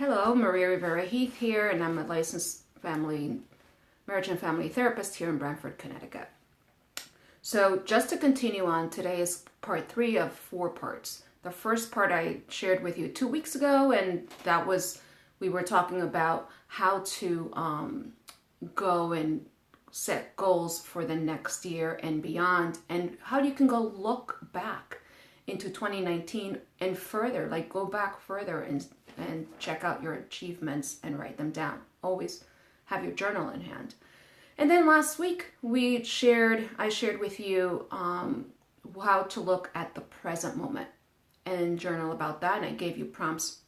Hello, Maria Rivera Heath here, and I'm a licensed marriage and family therapist here in Brantford, Connecticut. So just to continue on, today is part 3 of 4 parts. The first part I shared with you 2 weeks ago, and that was, we were talking about how to go and set goals for the next year and beyond, and how you can go look back into 2019 and further, like go back further and check out your achievements and write them down. Always have your journal in hand. And then last week I shared with you how to look at the present moment and journal about that, and I gave you prompts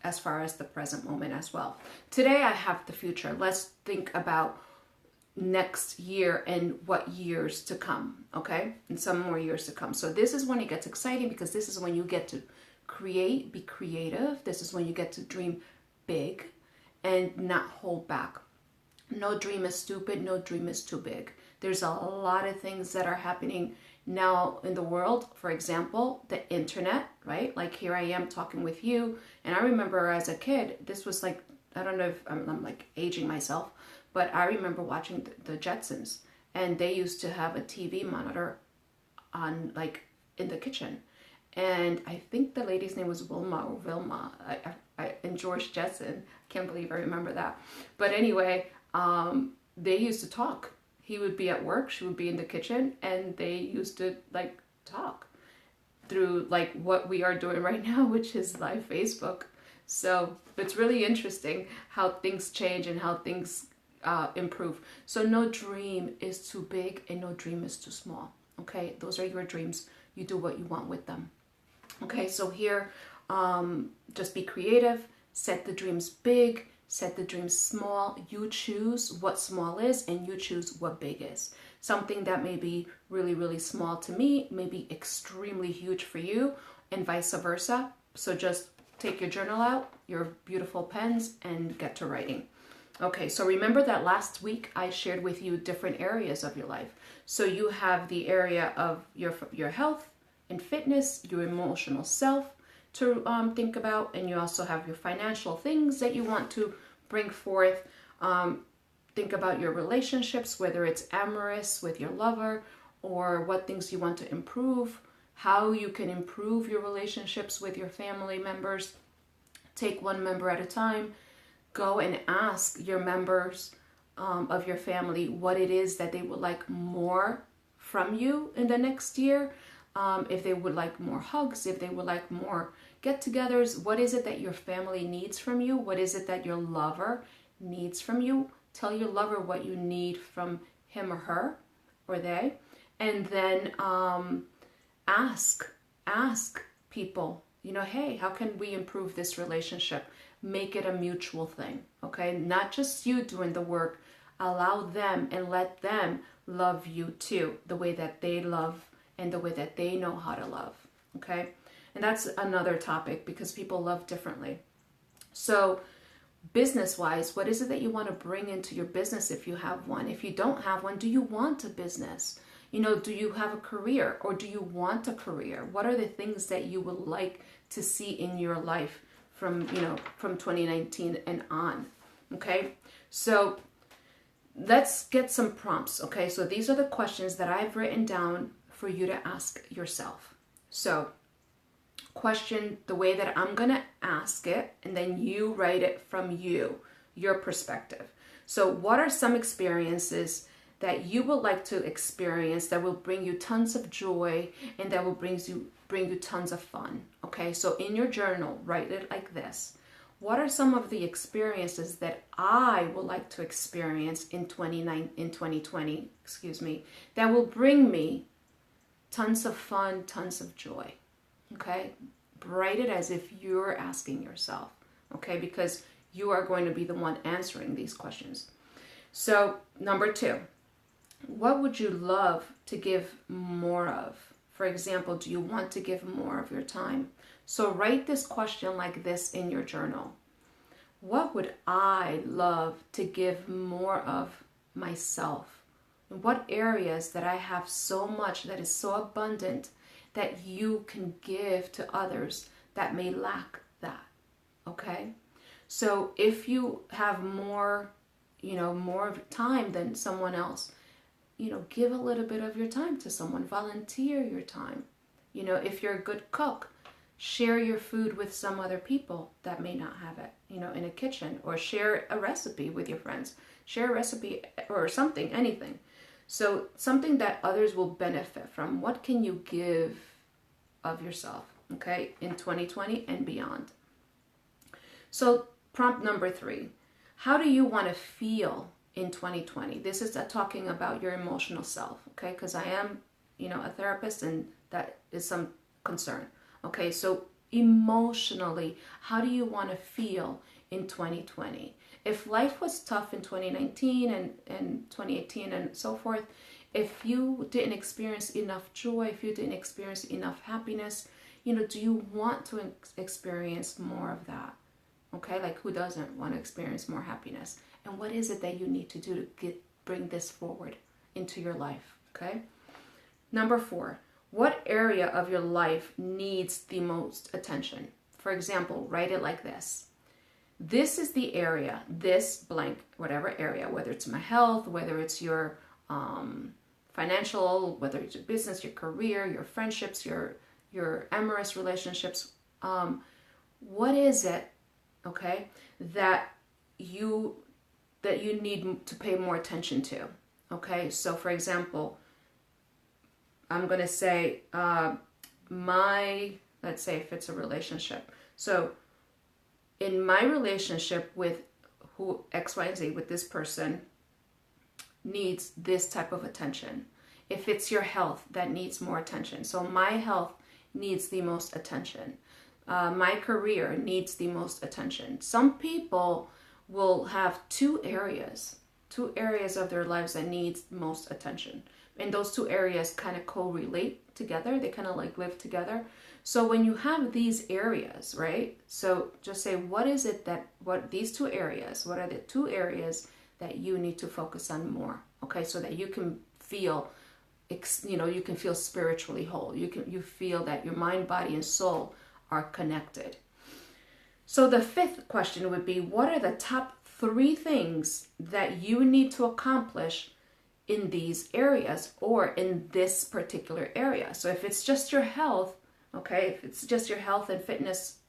as far as the present moment as well. Today I have the future. Let's think about next year and what years to come, okay? And some more years to come. So this is when it gets exciting, because this is when you get to create, be creative. This is when you get to dream big and not hold back. No dream is stupid. No dream is too big. There's a lot of things that are happening now in the world. For example, the internet, right? Like here I am talking with you. And I remember as a kid, this was like, I don't know if I'm like aging myself, but I remember watching the Jetsons, and they used to have a TV monitor on, like, in the kitchen. And I think the lady's name was Wilma or Vilma, and George Jetson. Can't believe I remember that. But anyway, they used to talk. He would be at work, she would be in the kitchen, and they used to like talk through like what we are doing right now, which is live Facebook. So it's really interesting how things change and how things improve. So no dream is too big and no dream is too small. Okay, those are your dreams. You do what you want with them. Okay, so here, just be creative, set the dreams big, set the dreams small. You choose what small is and you choose what big is. Something that may be really, really small to me may be extremely huge for you, and vice versa. So just take your journal out, your beautiful pens, and get to writing. Okay, so remember that last week I shared with you different areas of your life. So you have the area of your health and fitness, your emotional self to think about, and you also have your financial things that you want to bring forth. Think about your relationships, whether it's amorous with your lover, or what things you want to improve, how you can improve your relationships with your family members. Take one member at a time. Go and ask your members of your family what it is that they would like more from you in the next year. If they would like more hugs, if they would like more get-togethers, what is it that your family needs from you? What is it that your lover needs from you? Tell your lover what you need from him or her or they. And then ask people, hey, how can we improve this relationship? Make it a mutual thing, okay? Not just you doing the work. Allow them and let them love you too, the way that they love and the way that they know how to love, okay? And that's another topic, because people love differently. So business-wise, what is it that you want to bring into your business if you have one? If you don't have one, do you want a business? Do you have a career, or do you want a career? What are the things that you would like to see in your life from 2019 and on? Okay, so let's get some prompts. Okay, so these are the questions that I've written down for you to ask yourself. So question the way that I'm gonna ask it, and then you write it from your perspective. So what are some experiences that you would like to experience that will bring you tons of joy and that will bring you tons of fun? Okay, so in your journal, write it like this. What are some of the experiences that I would like to experience in 2020, that will bring me tons of fun, tons of joy? Okay, write it as if you're asking yourself, okay, because you are going to be the one answering these questions. So number 2, what would you love to give more of? For example, do you want to give more of your time? So write this question like this in your journal. What would I love to give more of myself? In what areas that I have so much that is so abundant that you can give to others that may lack that? Okay? So if you have more, more time than someone else, give a little bit of your time to someone, volunteer your time. If you're a good cook, share your food with some other people that may not have it, in a kitchen, or share a recipe with your friends. Share a recipe or something, anything. So something that others will benefit from. What can you give of yourself, okay, in 2020 and beyond? So prompt number 3, how do you want to feel in 2020? This is talking about your emotional self, okay, because I am, a therapist, and that is some concern. Okay, so emotionally, how do you want to feel in 2020? If life was tough in 2019 and 2018 and so forth, if you didn't experience enough joy, if you didn't experience enough happiness, do you want to experience more of that? Okay, like who doesn't want to experience more happiness? And what is it that you need to do to bring this forward into your life? Okay. Number 4, what area of your life needs the most attention? For example, write it like this. This is the area, this blank, whatever area, whether it's my health, whether it's your financial, whether it's your business, your career, your friendships, your amorous relationships. What is it, okay, that you need to pay more attention to? Okay, so for example, I'm going to say let's say if it's a relationship. So in my relationship with who X, Y, and Z, with this person, needs this type of attention. If it's your health, that needs more attention. So my health needs the most attention. My career needs the most attention. Some people will have two areas of their lives that needs most attention. And those two areas kind of correlate together. They kind of like live together. So when you have these areas, right? So just say, what are the 2 areas that you need to focus on more? Okay, so that you can feel, you can feel spiritually whole. You feel that your mind, body, and soul are connected. So the 5th question would be, what are the top 3 things that you need to accomplish in these areas, or in this particular area? So if it's just your health, okay, if it's just your health and fitness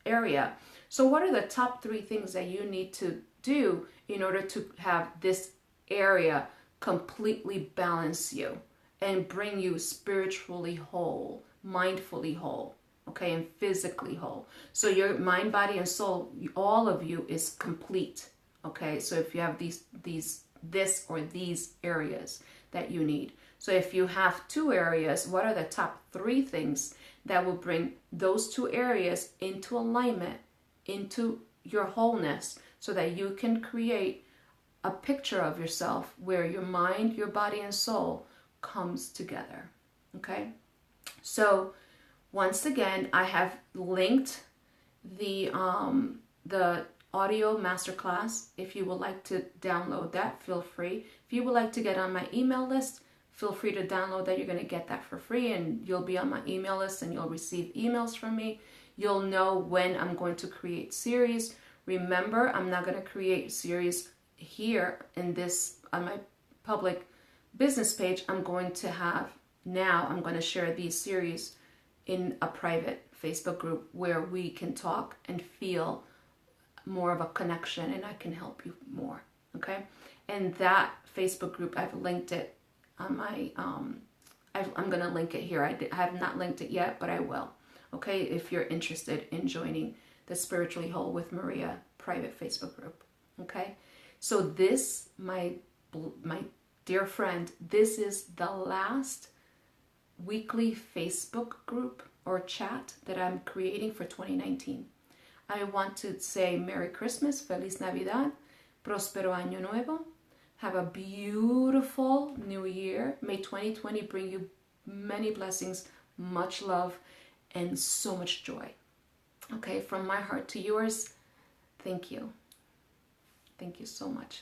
area, so what are the top 3 things that you need to do in order to have this area completely balance you and bring you spiritually whole, mindfully whole, okay, and physically whole? So your mind, body, and soul, all of you is complete, okay? So if you have this or these areas that you need. So if you have 2 areas, what are the top 3 things that will bring those 2 areas into alignment, into your wholeness, so that you can create a picture of yourself where your mind, your body, and soul comes together? Okay? So once again, I have linked the audio masterclass. If you would like to download that, feel free. If you would like to get on my email list, feel free to download that. You're going to get that for free, and you'll be on my email list, and you'll receive emails from me. You'll know when I'm going to create series. Remember, I'm not going to create series here in this on my public business page. I'm going to share these series in a private Facebook group where we can talk and feel more of a connection, and I can help you more, okay? And that Facebook group, I've linked it on my, I'm going to link it here. I have not linked it yet, but I will, okay? If you're interested in joining the Spiritually Whole with Maria private Facebook group, okay? So this, my dear friend, this is the last weekly Facebook group or chat that I'm creating for 2019. I want to say Merry Christmas, Feliz Navidad, Prospero Año Nuevo. Have a beautiful new year. May 2020 bring you many blessings, much love, and so much joy. Okay, from my heart to yours, thank you. Thank you so much.